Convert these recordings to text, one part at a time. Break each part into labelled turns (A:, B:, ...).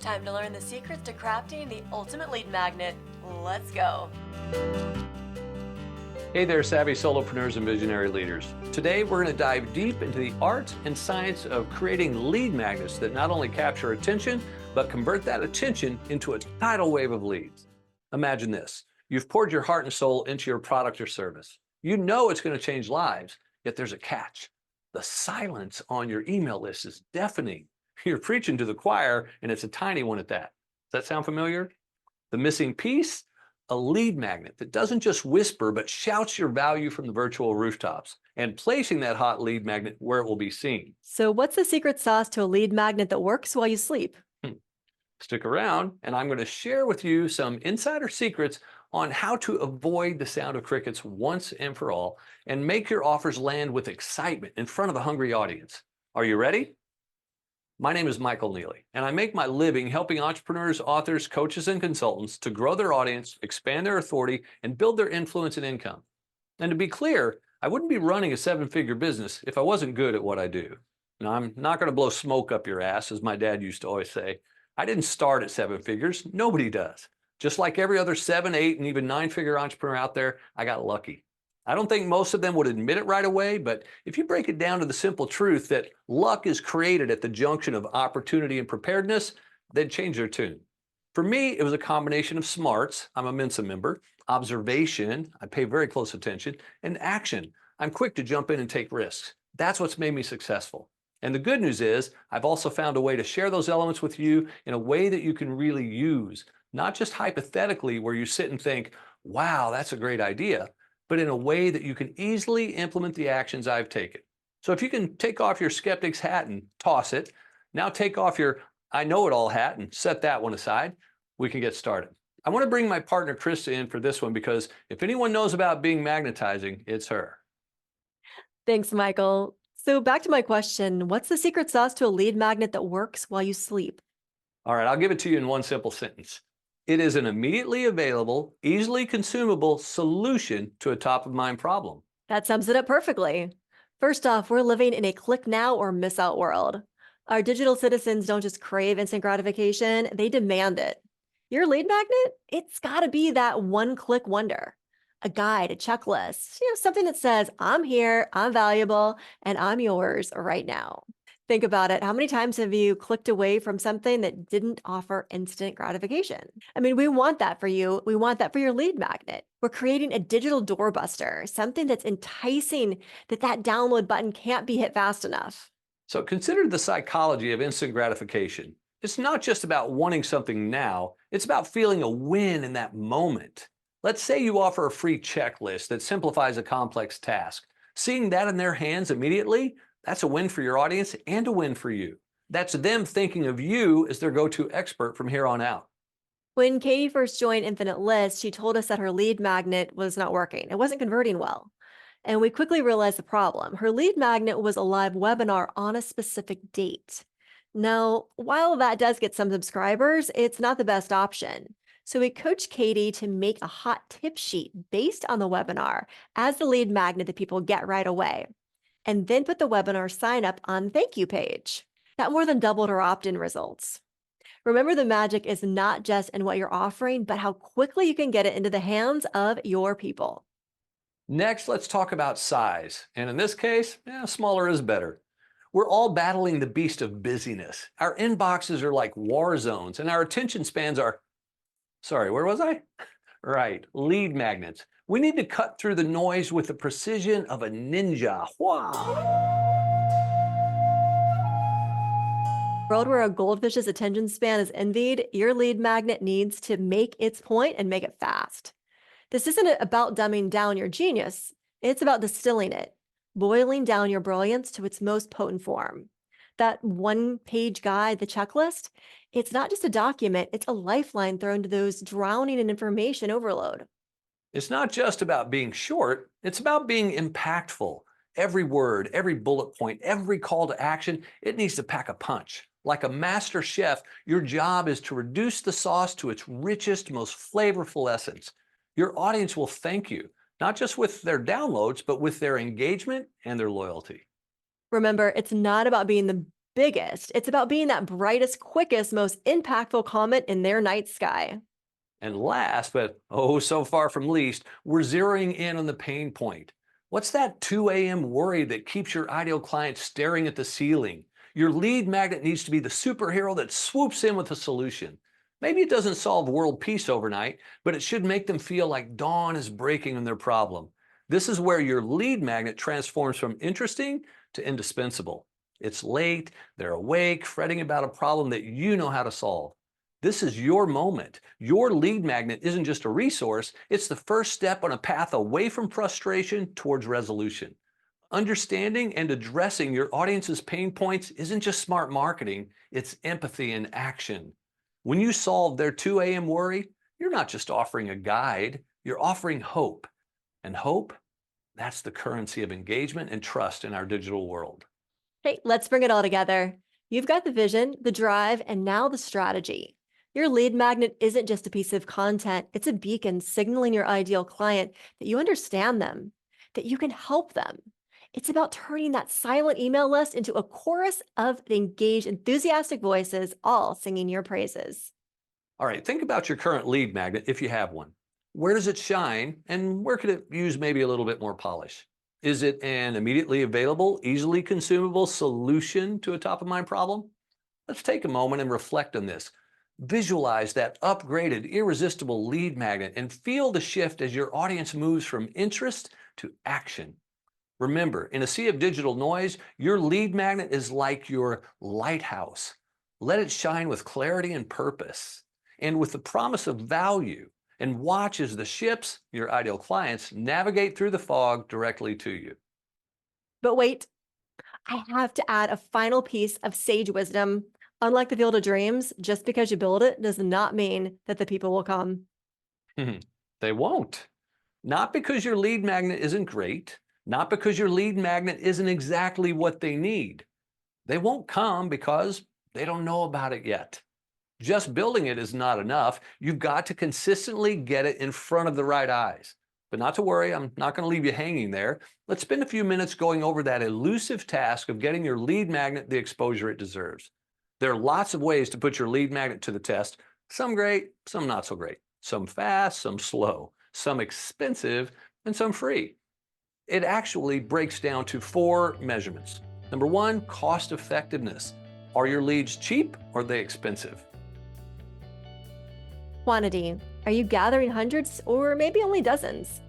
A: Time to learn the secrets to crafting the ultimate lead magnet. Let's go.
B: Hey there, savvy solopreneurs and visionary leaders. Today, we're going to dive deep into the art and science of creating lead magnets that not only capture attention, but convert that attention into a tidal wave of leads. Imagine this. You've poured your heart and soul into your product or service. You know it's going to change lives, yet there's a catch. The silence on your email list is deafening. You're preaching to the choir, and it's a tiny one at that. Does that sound familiar? The missing piece? A lead magnet that doesn't just whisper, but shouts your value from the virtual rooftops, and placing that hot lead magnet where it will be seen.
C: So what's the secret sauce to a lead magnet that works while you sleep?
B: Stick around, and I'm going to share with you some insider secrets on how to avoid the sound of crickets once and for all, and make your offers land with excitement in front of a hungry audience. Are you ready? My name is Michael Neely, and I make my living helping entrepreneurs, authors, coaches, and consultants to grow their audience, expand their authority, and build their influence and income. And to be clear, I wouldn't be running a seven-figure business if I wasn't good at what I do. Now, I'm not going to blow smoke up your ass, as my dad used to always say. I didn't start at seven figures. Nobody does. Just like every other 7, 8, and even 9-figure entrepreneur out there, I got lucky. I don't think most of them would admit it right away, but if you break it down to the simple truth that luck is created at the junction of opportunity and preparedness, they'd change their tune. For me, it was a combination of smarts, I'm a Mensa member, observation, I pay very close attention, and action, I'm quick to jump in and take risks. That's what's made me successful. And the good news is, I've also found a way to share those elements with you in a way that you can really use, not just hypothetically where you sit and think, wow, that's a great idea, but in a way that you can easily implement the actions I've taken. So if you can take off your skeptic's hat and toss it, now take off your I know it all hat and set that one aside, we can get started. I want to bring my partner Krista in for this one because if anyone knows about being magnetizing, it's her.
C: Thanks, Michael. So back to my question, what's the secret sauce to a lead magnet that works while you sleep?
B: All right, I'll give it to you in one simple sentence. It is an immediately available, easily consumable solution to a top-of-mind problem.
C: That sums it up perfectly. First off, we're living in a click now or miss out world. Our digital citizens don't just crave instant gratification, they demand it. Your lead magnet, it's got to be that one-click wonder. A guide, a checklist, something that says, I'm here, I'm valuable, and I'm yours right now. Think about it. How many times have you clicked away from something that didn't offer instant gratification? I mean, we want that for you. We want that for your lead magnet. We're creating a digital doorbuster, something that's enticing that download button can't be hit fast enough.
B: So consider the psychology of instant gratification. It's not just about wanting something now, it's about feeling a win in that moment. Let's say you offer a free checklist that simplifies a complex task. Seeing that in their hands immediately, that's a win for your audience and a win for you. That's them thinking of you as their go-to expert from here on out.
C: When Katie first joined Infinite List, she told us that her lead magnet was not working. It wasn't converting well. And we quickly realized the problem. Her lead magnet was a live webinar on a specific date. Now, while that does get some subscribers, it's not the best option. So we coached Katie to make a hot tip sheet based on the webinar as the lead magnet that people get right away, and then put the webinar sign up on the thank you page. That more than doubled her opt-in results. Remember, the magic is not just in what you're offering, but how quickly you can get it into the hands of your people.
B: Next, let's talk about size. And in this case, smaller is better. We're all battling the beast of busyness. Our inboxes are like war zones, and our attention spans are, sorry, where was I? Right, lead magnets. We need to cut through the noise with the precision of a ninja.
C: World where a goldfish's attention span is envied, your lead magnet needs to make its point and make it fast. This isn't about dumbing down your genius. It's about distilling it, boiling down your brilliance to its most potent form. That one-page guide, the checklist, it's not just a document, it's a lifeline thrown to those drowning in information overload.
B: It's not just about being short, it's about being impactful. Every word, every bullet point, every call to action, it needs to pack a punch. Like a master chef, your job is to reduce the sauce to its richest, most flavorful essence. Your audience will thank you, not just with their downloads, but with their engagement and their loyalty.
C: Remember, it's not about being the biggest. It's about being that brightest, quickest, most impactful comment in their night sky.
B: And last, but oh so far from least, we're zeroing in on the pain point. What's that 2 a.m. worry that keeps your ideal client staring at the ceiling? Your lead magnet needs to be the superhero that swoops in with a solution. Maybe it doesn't solve world peace overnight, but it should make them feel like dawn is breaking on their problem. This is where your lead magnet transforms from interesting to indispensable. It's late, they're awake, fretting about a problem that you know how to solve. This is your moment. Your lead magnet isn't just a resource, it's the first step on a path away from frustration towards resolution. Understanding and addressing your audience's pain points isn't just smart marketing, it's empathy in action. When you solve their 2 a.m. worry, you're not just offering a guide, you're offering hope. And hope, that's the currency of engagement and trust in our digital world.
C: Hey, let's bring it all together. You've got the vision, the drive, and now the strategy. Your lead magnet isn't just a piece of content, it's a beacon signaling your ideal client that you understand them, that you can help them. It's about turning that silent email list into a chorus of engaged, enthusiastic voices, all singing your praises.
B: All right, think about your current lead magnet if you have one. Where does it shine and where could it use maybe a little bit more polish? Is it an immediately available, easily consumable solution to a top of mind problem? Let's take a moment and reflect on this. Visualize that upgraded, irresistible lead magnet and feel the shift as your audience moves from interest to action. Remember, in a sea of digital noise, your lead magnet is like your lighthouse. Let it shine with clarity and purpose, and with the promise of value, and watch as the ships, your ideal clients, navigate through the fog directly to you.
C: But wait, I have to add a final piece of sage wisdom. Unlike the Field of Dreams, just because you build it does not mean that the people will come.
B: They won't. Not because your lead magnet isn't great, not because your lead magnet isn't exactly what they need. They won't come because they don't know about it yet. Just building it is not enough. You've got to consistently get it in front of the right eyes. But not to worry, I'm not going to leave you hanging there. Let's spend a few minutes going over that elusive task of getting your lead magnet the exposure it deserves. There are lots of ways to put your lead magnet to the test. Some great, some not so great. Some fast, some slow. Some expensive, and some free. It actually breaks down to 4 measurements. Number 1, cost effectiveness. Are your leads cheap or are they expensive?
C: Quantity. Are you gathering hundreds or maybe only dozens?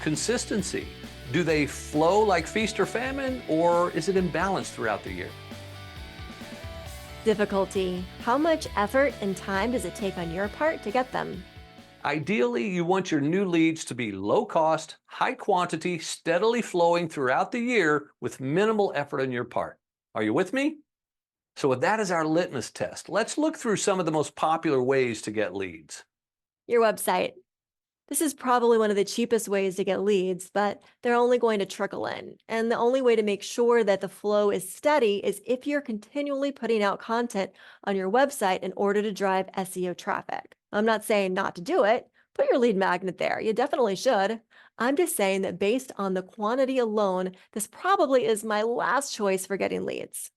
B: Consistency. Do they flow like feast or famine, or is it imbalanced throughout the year?
C: Difficulty. How much effort and time does it take on your part to get them?
B: Ideally, you want your new leads to be low cost, high quantity, steadily flowing throughout the year with minimal effort on your part. Are you with me? So with that as our litmus test, let's look through some of the most popular ways to get leads.
C: Your website. This is probably one of the cheapest ways to get leads, but they're only going to trickle in. And the only way to make sure that the flow is steady is if you're continually putting out content on your website in order to drive SEO traffic. I'm not saying not to do it. Put your lead magnet there. You definitely should. I'm just saying that based on the quantity alone, this probably is my last choice for getting leads.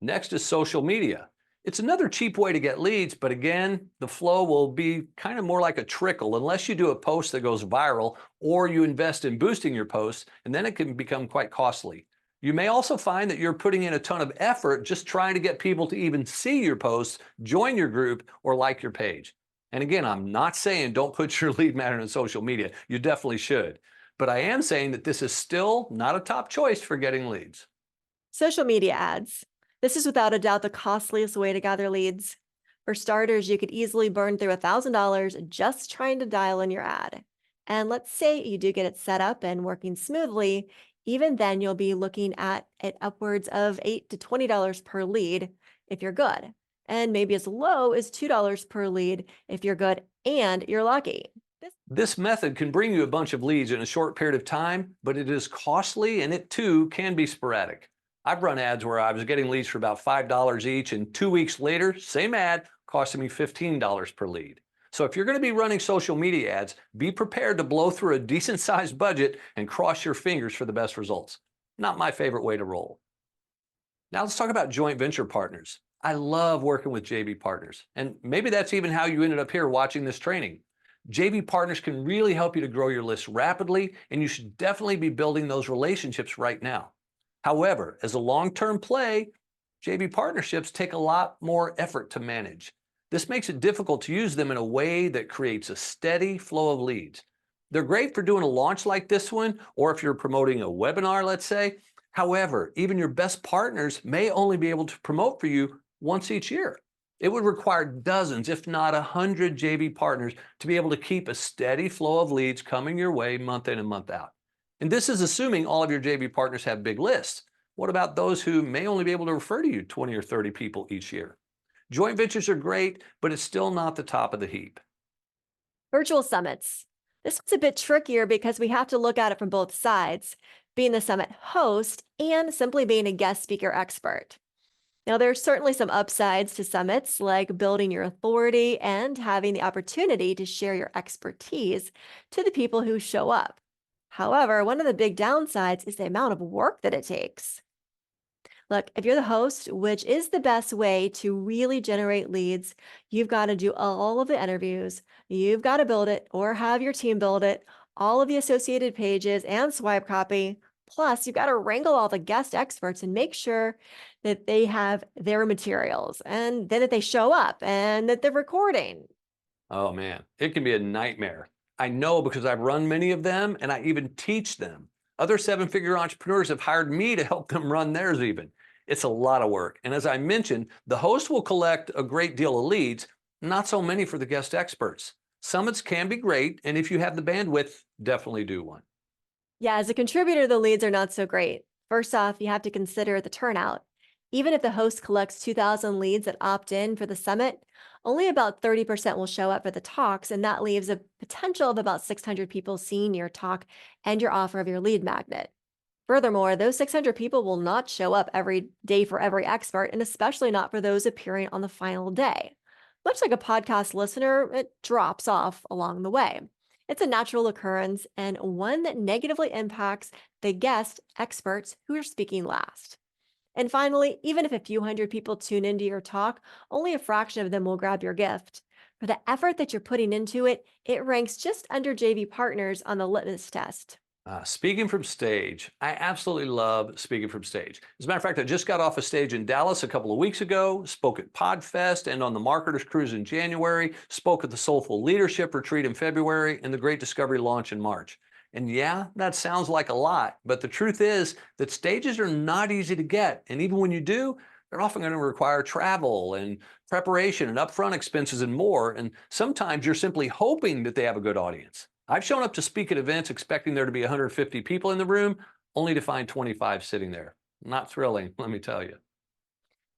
B: Next is social media. It's another cheap way to get leads, but again, the flow will be kind of more like a trickle unless you do a post that goes viral or you invest in boosting your posts, and then it can become quite costly. You may also find that you're putting in a ton of effort just trying to get people to even see your posts, join your group, or like your page. And again, I'm not saying don't put your lead magnet on social media. You definitely should. But I am saying that this is still not a top choice for getting leads.
C: Social media ads. This is without a doubt the costliest way to gather leads. For starters, you could easily burn through $1,000 just trying to dial in your ad. And let's say you do get it set up and working smoothly, even then you'll be looking at it upwards of $8 to $20 per lead if you're good. And maybe as low as $2 per lead if you're good and you're lucky.
B: This method can bring you a bunch of leads in a short period of time, but it is costly and it too can be sporadic. I've run ads where I was getting leads for about $5 each, and 2 weeks later, same ad costing me $15 per lead. So if you're going to be running social media ads, be prepared to blow through a decent sized budget and cross your fingers for the best results. Not my favorite way to roll. Now let's talk about joint venture partners. I love working with JV partners, and maybe that's even how you ended up here watching this training. JV partners can really help you to grow your list rapidly, and you should definitely be building those relationships right now. However, as a long-term play, JV partnerships take a lot more effort to manage. This makes it difficult to use them in a way that creates a steady flow of leads. They're great for doing a launch like this one, or if you're promoting a webinar, let's say. However, even your best partners may only be able to promote for you once each year. It would require dozens, if not 100 JV partners to be able to keep a steady flow of leads coming your way month in and month out. And this is assuming all of your JV partners have big lists. What about those who may only be able to refer to you 20 or 30 people each year? Joint ventures are great, but it's still not the top of the heap.
C: Virtual summits. This one's a bit trickier because we have to look at it from both sides, being the summit host and simply being a guest speaker expert. Now, there's certainly some upsides to summits, like building your authority and having the opportunity to share your expertise to the people who show up. However, one of the big downsides is the amount of work that it takes. Look, if you're the host, which is the best way to really generate leads, you've got to do all of the interviews, you've got to build it or have your team build it, all of the associated pages and swipe copy. Plus, you've got to wrangle all the guest experts and make sure that they have their materials and then that they show up and that they're recording.
B: Oh man, it can be a nightmare. I know because I've run many of them and I even teach them. Other seven-figure entrepreneurs have hired me to help them run theirs even. It's a lot of work. And as I mentioned, the host will collect a great deal of leads, not so many for the guest experts. Summits can be great, and if you have the bandwidth, definitely do one.
C: Yeah, as a contributor, the leads are not so great. First off, you have to consider the turnout. Even if the host collects 2,000 leads that opt in for the summit, only about 30% will show up for the talks, and that leaves a potential of about 600 people seeing your talk and your offer of your lead magnet. Furthermore, those 600 people will not show up every day for every expert, and especially not for those appearing on the final day. Much like a podcast listener, it drops off along the way. It's a natural occurrence and one that negatively impacts the guest experts who are speaking last. And finally, even if a few hundred people tune into your talk, only a fraction of them will grab your gift. For the effort that you're putting into it, it ranks just under JV partners on the litmus test.
B: Speaking from stage, I absolutely love speaking from stage. As a matter of fact, I just got off a stage in Dallas a couple of weeks ago, spoke at PodFest and on the Marketers Cruise in January, spoke at the Soulful Leadership Retreat in February, and the Great Discovery Launch in March. And yeah, that sounds like a lot, but the truth is that stages are not easy to get. And even when you do, they're often going to require travel and preparation and upfront expenses and more. And sometimes you're simply hoping that they have a good audience. I've shown up to speak at events expecting there to be 150 people in the room, only to find 25 sitting there. Not thrilling, let me tell you.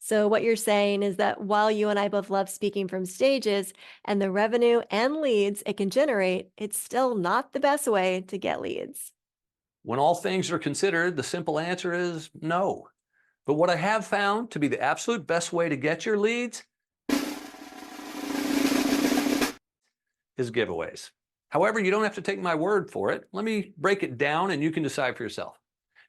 C: So, what you're saying is that while you and I both love speaking from stages and the revenue and leads it can generate, it's still not the best way to get leads.
B: When all things are considered, the simple answer is no. But what I have found to be the absolute best way to get your leads is giveaways. However, you don't have to take my word for it. Let me break it down and you can decide for yourself.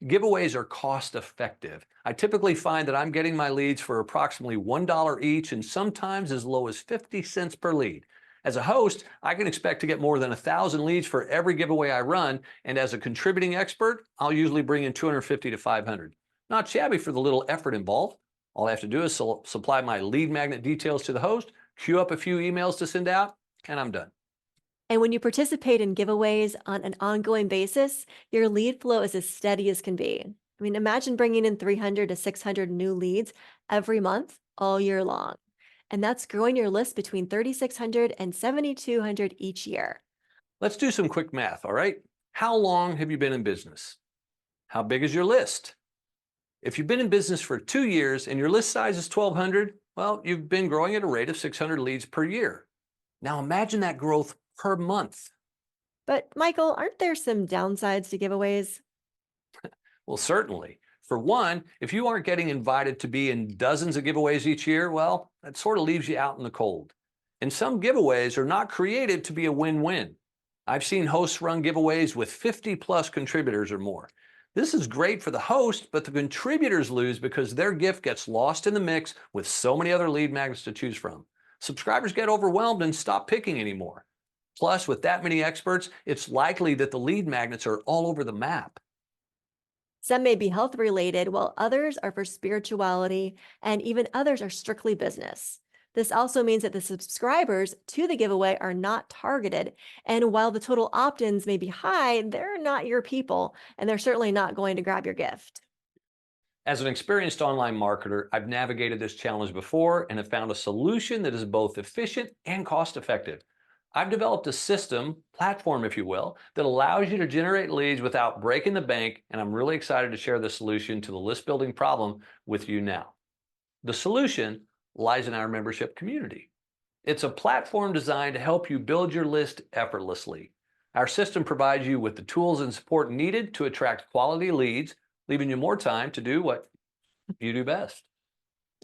B: Giveaways are cost effective. I typically find that I'm getting my leads for approximately $1 each and sometimes as low as 50 cents per lead. As a host, I can expect to get more than 1,000 leads for every giveaway I run, and as a contributing expert, I'll usually bring in 250 to 500. Not shabby for the little effort involved. All I have to do is supply my lead magnet details to the host, queue up a few emails to send out, and I'm done.
C: And when you participate in giveaways on an ongoing basis, your lead flow is as steady as can be. I mean, imagine bringing in 300 to 600 new leads every month, all year long. And that's growing your list between 3,600 and 7,200 each year.
B: Let's do some quick math, all right? How long have you been in business? How big is your list? If you've been in business for 2 years and your list size is 1,200, well, you've been growing at a rate of 600 leads per year. Now imagine that growth per month.
C: But Michael, aren't there some downsides to giveaways?
B: Well, certainly. For one, if you aren't getting invited to be in dozens of giveaways each year, well, that sort of leaves you out in the cold. And some giveaways are not created to be a win-win. I've seen hosts run giveaways with 50 plus contributors or more. This is great for the host, but the contributors lose because their gift gets lost in the mix with so many other lead magnets to choose from. Subscribers get overwhelmed and stop picking anymore. Plus, with that many experts, it's likely that the lead magnets are all over the map.
C: Some may be health related, while others are for spirituality, and even others are strictly business. This also means that the subscribers to the giveaway are not targeted. And while the total opt ins may be high, they're not your people, and they're certainly not going to grab your gift.
B: As an experienced online marketer, I've navigated this challenge before and have found a solution that is both efficient and cost effective. I've developed a system, platform if you will, that allows you to generate leads without breaking the bank, and I'm really excited to share the solution to the list building problem with you now. The solution lies in our membership community. It's a platform designed to help you build your list effortlessly. Our system provides you with the tools and support needed to attract quality leads, leaving you more time to do what you do best.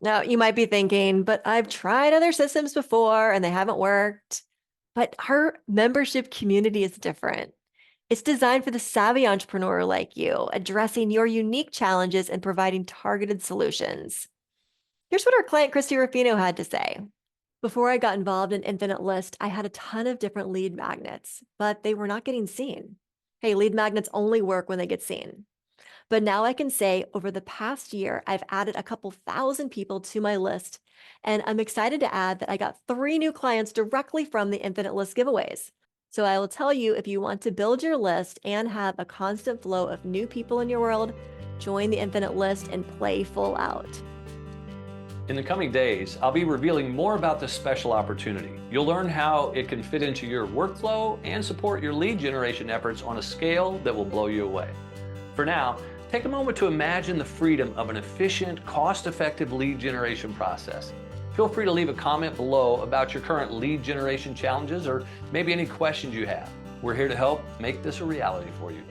C: Now, you might be thinking, but I've tried other systems before and they haven't worked. But our membership community is different. It's designed for the savvy entrepreneur like you, addressing your unique challenges and providing targeted solutions. Here's what our client, Christy Ruffino, had to say. Before I got involved in Infinite List, I had a ton of different lead magnets, but they were not getting seen. Hey, lead magnets only work when they get seen. But now I can say over the past year, I've added a couple thousand people to my list. And I'm excited to add that I got 3 new clients directly from the Infinite List giveaways. So I will tell you, if you want to build your list and have a constant flow of new people in your world, join the Infinite List and play full out.
B: In the coming days, I'll be revealing more about this special opportunity. You'll learn how it can fit into your workflow and support your lead generation efforts on a scale that will blow you away. For now, take a moment to imagine the freedom of an efficient, cost-effective lead generation process. Feel free to leave a comment below about your current lead generation challenges or maybe any questions you have. We're here to help make this a reality for you.